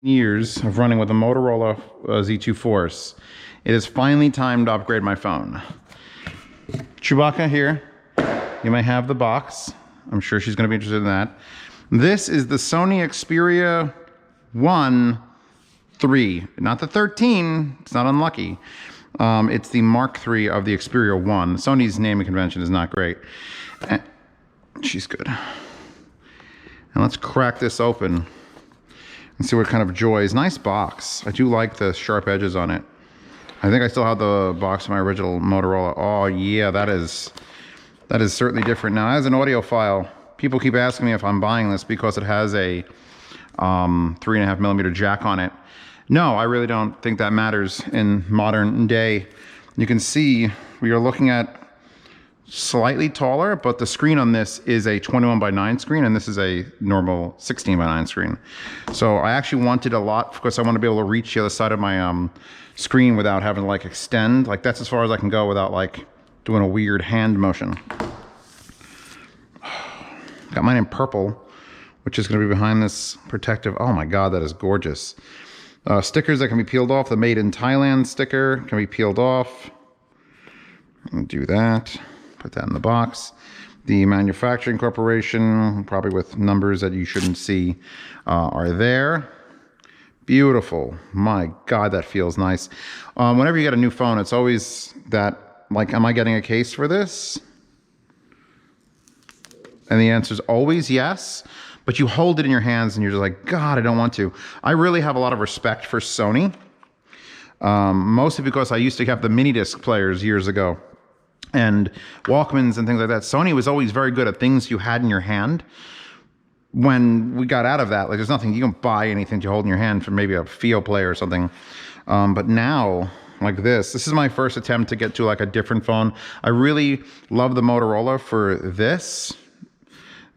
Years of running with a Motorola Z2 Force, it is finally time to upgrade my phone. Chewbacca here. You may have the box. I'm sure she's going to be interested in that. This is the Sony Xperia 1 3, not the 13. It's not unlucky. It's the Mark III of the Xperia 1. Sony's naming convention is not great. And she's good. And let's crack this open and see what kind of joys. Nice box. I do like the sharp edges on it. I think I still have the box of my original Motorola. Oh yeah, that is certainly different. Now, as an audiophile, people keep asking me if I'm buying this because it has a 3.5mm jack on it. No, I really don't think that matters in modern day. You can see we are looking at slightly taller, but the screen on this is a 21:9 screen, and this is a normal 16:9 screen. So I actually wanted a lot because I want to be able to reach the other side of my screen without having to like extend. Like that's as far as I can go without like doing a weird hand motion. Got mine in purple, which is going to be behind this protective. Oh my God, that is gorgeous. Stickers that can be peeled off. The Made in Thailand sticker can be peeled off. I'll do that. Put that in the box. The manufacturing corporation, probably with numbers that you shouldn't see, are there. Beautiful. My God, that feels nice. Whenever you get a new phone, it's always that, like, am I getting a case for this? And the answer is always yes. But you hold it in your hands and you're just like, God, I don't want to. I really have a lot of respect for Sony. Mostly because I used to have the mini disc players years ago. And Walkmans and things like that. Sony was always very good at things you had in your hand. When we got out of that, like there's nothing, you don't buy anything to hold in your hand for maybe a Fio Play or something. But now, like this is my first attempt to get to like a different phone. I really love the Motorola for this.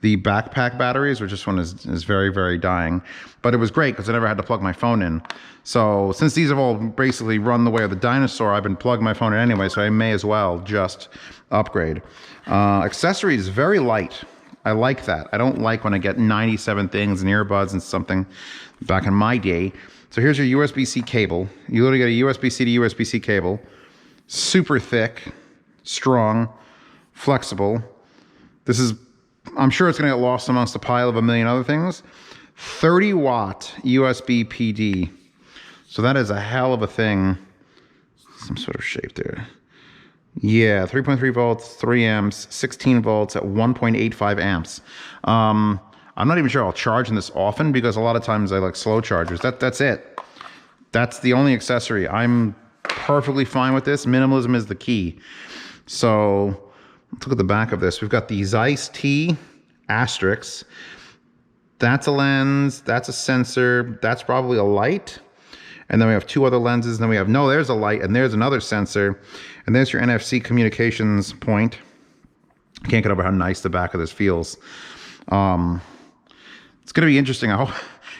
The backpack batteries, which this one is very, very dying. But it was great because I never had to plug my phone in. So since these have all basically run the way of the dinosaur, I've been plugging my phone in anyway, so I may as well just upgrade. Accessories, very light. I like that. I don't like when I get 97 things and earbuds and something back in my day. So here's your USB-C cable. You literally get a USB-C to USB-C cable. Super thick, strong, flexible. This is, I'm sure it's going to get lost amongst a pile of a million other things. 30-watt USB PD. So that is a hell of a thing. Some sort of shape there. Yeah, 3.3 volts, 3 amps, 16 volts at 1.85 amps. I'm not even sure I'll charge in this often because a lot of times I like slow chargers. That's it. That's the only accessory. I'm perfectly fine with this. Minimalism is the key. So let's look at the back of this. We've got the Zeiss T asterisk. That's a lens, that's a sensor, that's probably a light. And then we have two other lenses, and then we have, no, there's a light, and there's another sensor, and there's your NFC communications point. I can't get over how nice the back of this feels. It's gonna be interesting. I hope,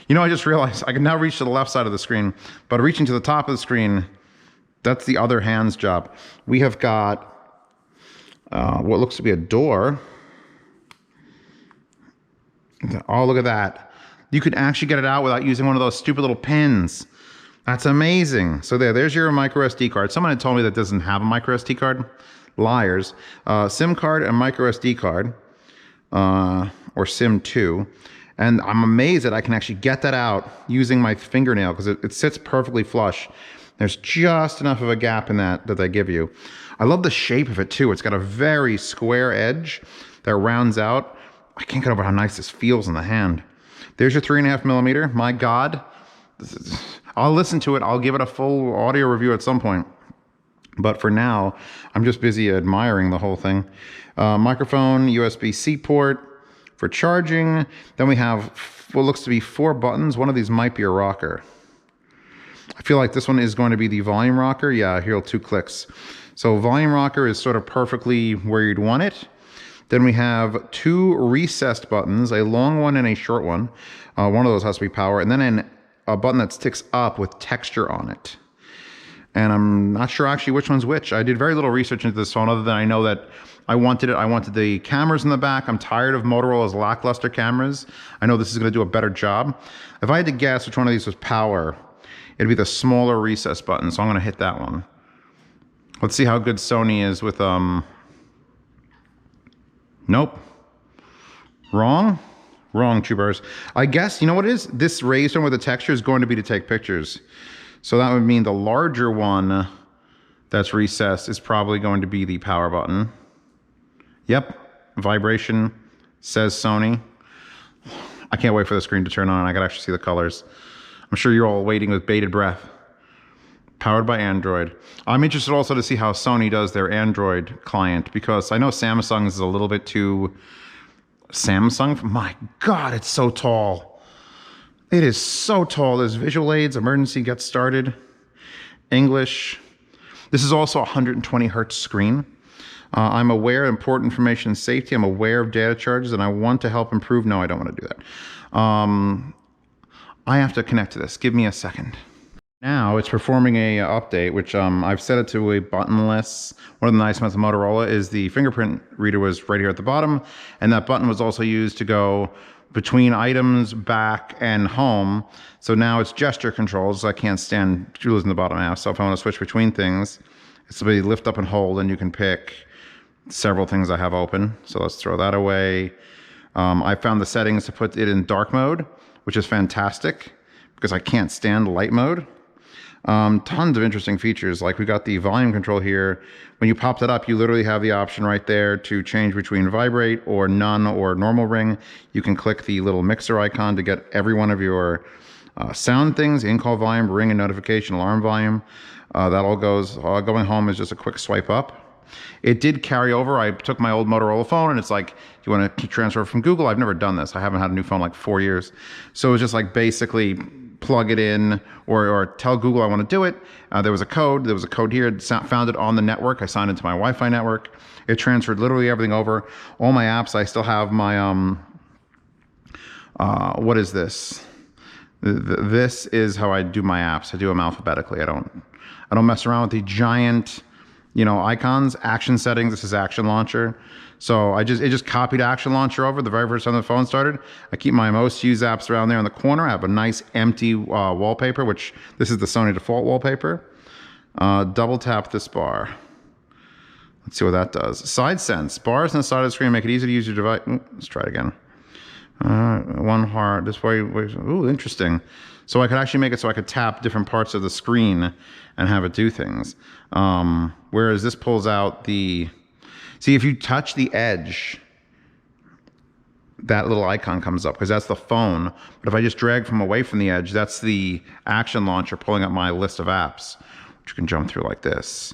you know, I just realized I can now reach to the left side of the screen, but reaching to the top of the screen, that's the other hand's job. We have got what looks to be a door. Oh, look at that. You could actually get it out without using one of those stupid little pins. That's amazing. So there's your micro SD card. Someone had told me that doesn't have a micro SD card. Liars. SIM card and micro SD card, or SIM 2. And I'm amazed that I can actually get that out using my fingernail because it sits perfectly flush. There's just enough of a gap in that they give you. I love the shape of it too. It's got a very square edge that rounds out. I can't get over how nice this feels in the hand. There's your 3.5mm. My God. I'll listen to it. I'll give it a full audio review at some point. But for now, I'm just busy admiring the whole thing. Microphone, USB-C port for charging. Then we have what looks to be 4 buttons. One of these might be a rocker. I feel like this one is going to be the volume rocker. Yeah, here 2 clicks. So volume rocker is sort of perfectly where you'd want it. Then we have 2 recessed buttons, a long one and a short one. One of those has to be power. And then a button that sticks up with texture on it. And I'm not sure actually which one's which. I did very little research into this phone other than I know that I wanted it. I wanted the cameras in the back. I'm tired of Motorola's lackluster cameras. I know this is going to do a better job. If I had to guess which one of these was power, it'd be the smaller recess button. So I'm going to hit that one. Let's see how good Sony is with, nope. Wrong, Troopers. I guess, you know what it is? This raised one with the texture is going to be to take pictures. So that would mean the larger one that's recessed is probably going to be the power button. Yep, vibration says Sony. I can't wait for the screen to turn on. I can actually see the colors. I'm sure you're all waiting with bated breath. Powered by Android. I'm interested also to see how Sony does their Android client, because I know Samsung's is a little bit too Samsung. My God, it's so tall. It is so tall. There's visual aids, emergency, get started, English. This is also a 120 hertz screen. I'm aware of important information and safety. I'm aware of data charges, and I want to help improve. No, I don't want to do that. I have to connect to this. Give me a second. Now it's performing a update, which I've set it to a buttonless. One of the nice ones of Motorola is the fingerprint reader was right here at the bottom, and that button was also used to go between items, back, and home. So now it's gesture controls. I can't stand losing the bottom half. So if I want to switch between things, it's to be lift up and hold, and you can pick several things I have open. So let's throw that away. I found the settings to put it in dark mode, which is fantastic because I can't stand light mode. Tons of interesting features. Like we got the volume control here. When you pop that up, you literally have the option right there to change between vibrate or none or normal ring. You can click the little mixer icon to get every one of your sound things, in-call volume, ring and notification, alarm volume. That all goes, going home is just a quick swipe up. It did carry over. I took my old Motorola phone and it's like, do you want to transfer from Google? I've never done this. I haven't had a new phone like 4 years. So it was just like basically plug it in or tell Google I want to do it. There was a code here. It found it on the network. I signed into my Wi-Fi network. It transferred literally everything over. All my apps, I still have my, what is this? This is how I do my apps. I do them alphabetically. I don't mess around with the giant, icons. Action settings. This is Action Launcher. So it just copied Action Launcher over the very first time the phone started. I keep my most used apps around there in the corner. I have a nice empty wallpaper, which this is the Sony default wallpaper. Double tap this bar. Let's see what that does. Side sense. Bars on the side of the screen make it easy to use your device. Let's try it again. One heart. This way. Ooh, interesting. So I could actually make it so I could tap different parts of the screen and have it do things. Whereas this pulls out the... See, if you touch the edge, that little icon comes up because that's the phone. But if I just drag from away from the edge, that's the Action Launcher pulling up my list of apps, which you can jump through like this.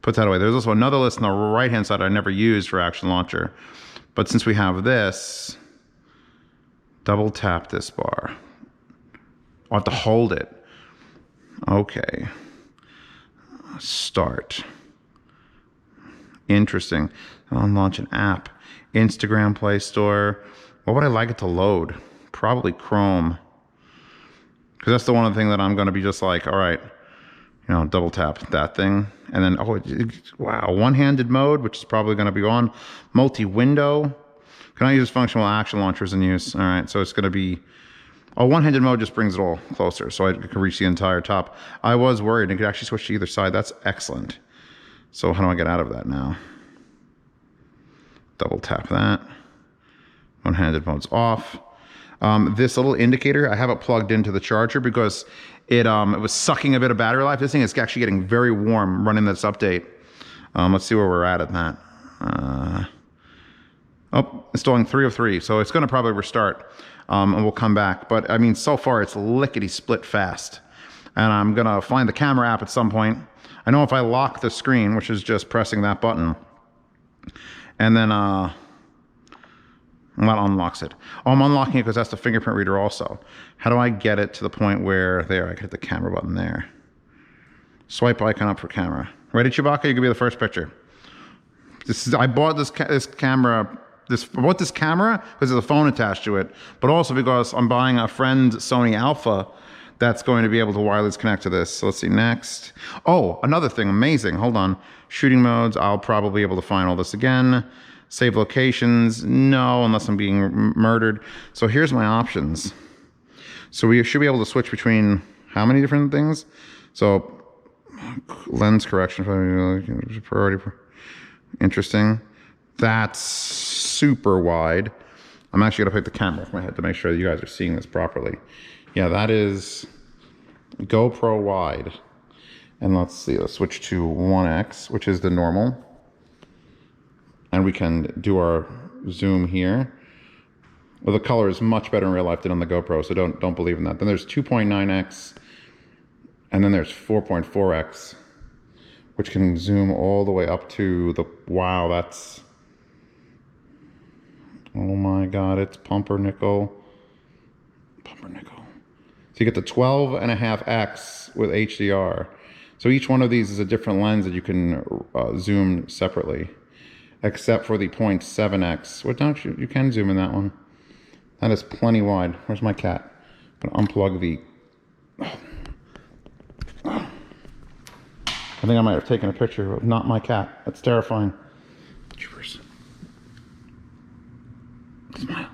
Put that away. There's also another list on the right-hand side I never used for Action Launcher. But since we have this, double tap this bar. I'll have to hold it. Okay. Start. Interesting. I'll launch an app. Instagram, Play Store. What would I like it to load? Probably Chrome. Because that's the one thing that I'm going to be just like, all right, double tap that thing. And then, wow, one-handed mode, which is probably going to be on. Multi-window. Can I use functional Action Launchers in use? All right, so it's going to be... Oh, one-handed mode just brings it all closer, so I can reach the entire top. I was worried it could actually switch to either side. That's excellent. So how do I get out of that now? Double tap that. One-handed mode's off. This little indicator, I have it plugged into the charger because it was sucking a bit of battery life. This thing is actually getting very warm running this update. Let's see where we're at that. Installing 3 of 3, so it's going to probably restart. And we'll come back. But I mean, so far it's lickety-split fast. And I'm going to find the camera app at some point. I know if I lock the screen, which is just pressing that button, and then that unlocks it. Oh, I'm unlocking it because that's the fingerprint reader also. How do I get it to the point where, there, I can hit the camera button there. Swipe icon up for camera. Ready, Chewbacca? You can be the first picture. I bought this camera because there's a phone attached to it, but also because I'm buying a friend's Sony Alpha that's going to be able to wireless connect to this. So let's see next. Oh, another thing, amazing. Hold on. Shooting modes, I'll probably be able to find all this again. Save locations, no, unless I'm being murdered. So here's my options. So we should be able to switch between how many different things? So lens correction, priority, interesting. That's super wide. I'm actually gonna put the camera off my head to make sure that you guys are seeing this properly. Yeah, that is GoPro wide. And let's see, let's switch to 1x, which is the normal. And we can do our zoom here. Well, the color is much better in real life than on the GoPro, so don't believe in that. Then there's 2.9x, and then there's 4.4x, which can zoom all the way up to the, wow, that's, oh my God, it's pumpernickel. Pumpernickel. So you get the 12.5x with HDR. So each one of these is a different lens that you can zoom separately, except for the 0.7x. What don't you can zoom in that one. That is plenty wide. Where's my cat? I'm gonna unplug the, I think I might have taken a picture of not my cat. That's terrifying. Jeepers. Smile.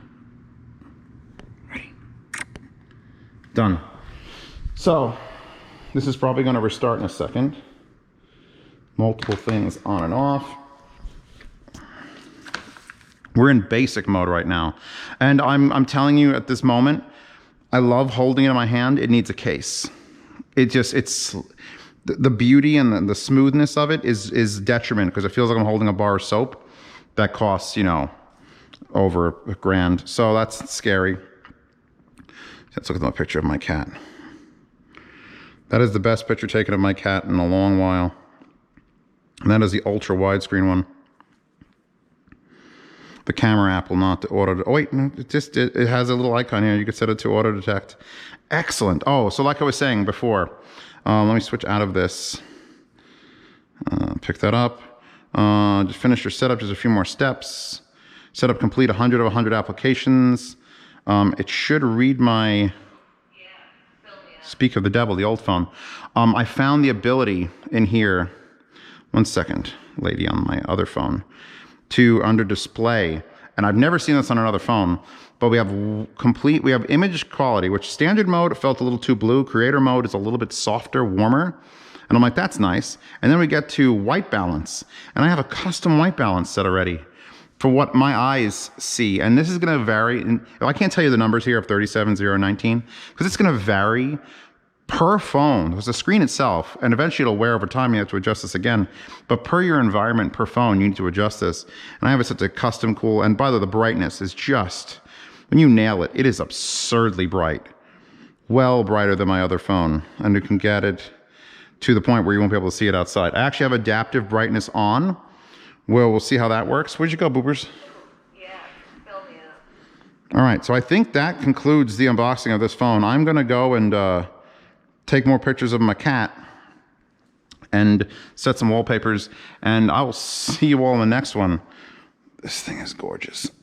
Ready. Done. So, this is probably going to restart in a second. Multiple things on and off. We're in basic mode right now. And I'm telling you at this moment, I love holding it in my hand. It needs a case. It's the beauty and the smoothness of it is detriment because it feels like I'm holding a bar of soap that costs, you know, over $1,000. So that's scary. Let's look at the picture of my cat. That is the best picture taken of my cat in a long while. And that is the ultra widescreen one. The camera app will not auto. Oh wait, no, it has a little icon here. You can set it to auto detect. Excellent. Oh, so like I was saying before, let me switch out of this. Pick that up. Just finish your setup. Just a few more steps. Setup complete. 100 of 100 applications. It should read my. Speak of the devil, the old phone. I found the ability in here. 1 second, lady, on my other phone. To under display, and I've never seen this on another phone, but we have image quality, which standard mode felt a little too blue. Creator mode is a little bit softer, warmer. And I'm like, that's nice. And then we get to white balance, and I have a custom white balance set already for what my eyes see. And this is gonna vary, and I can't tell you the numbers here of 37, 0, 19, because it's gonna vary per phone. There's the screen itself, and eventually it'll wear over time. You have to adjust this again. But per your environment, per phone, you need to adjust this. And I have it set to custom cool. And by the way, the brightness is just, when you nail it, it is absurdly bright. Well brighter than my other phone. And you can get it to the point where you won't be able to see it outside. I actually have adaptive brightness on. Well, we'll see how that works. Where'd you go, Boopers? Yeah, fill me up. All right, so I think that concludes the unboxing of this phone. I'm gonna go and take more pictures of my cat and set some wallpapers, and I will see you all in the next one. This thing is gorgeous.